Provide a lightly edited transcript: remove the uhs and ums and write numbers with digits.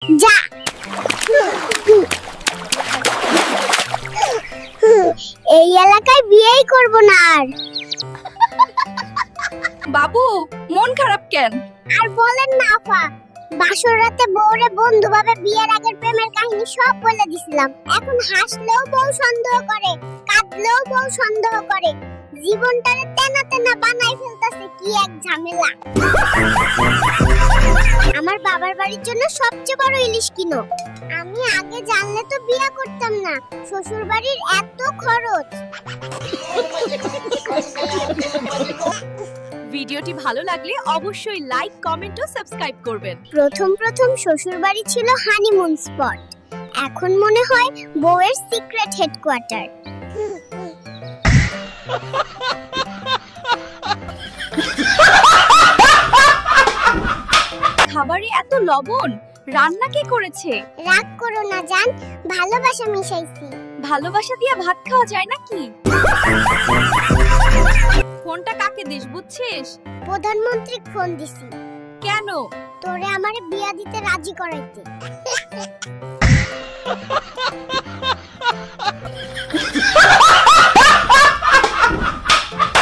যা এই এলাকায় বিয়েই করব না আর। বাবু মন খারাপ কেন? আর বলেন না আপা, বাসর রাতে বউরে বন্ধু ভাবে বিয়ের আগের প্রেমের কাহিনী সব বলে দিছিলাম। এখন হাসলেও বউ সন্দেহ করে, কাঁদলেও বউ সন্দেহ করে, জীবনটারে তেনা তেনা বানাই ফেলতাছে। কি এক ঝামেলা। আমার বাবার বাড়ির জন্য সবচেয়ে বড় ইলিশ কিনো। আমি আগে জানলে তো বিয়ে করতাম না, শ্বশুর বাড়ির এত খরচ। ভিডিওটি ভালো লাগলে অবশ্যই লাইক, কমেন্ট ও সাবস্ক্রাইব করবেন। প্রথম প্রথম শ্বশুর বাড়ি ছিল হানিমুন স্পট, এখন মনে হয় বউয়ের সিক্রেট হেডকোয়ার্টার। খাবারে এত লবণ, রান্না কে করেছে? রাগ করো না জান, ভালোবাসা মিশাইছি। ভালোবাসা দিয়ে ভাত খাওয়া যায় নাকি? ফোনটা কাকে দিস বুঝছিস? প্রধানমন্ত্রী ফোন দিছি। কেন? তোরে আমারে বিয়া দিতে রাজি করাইতে।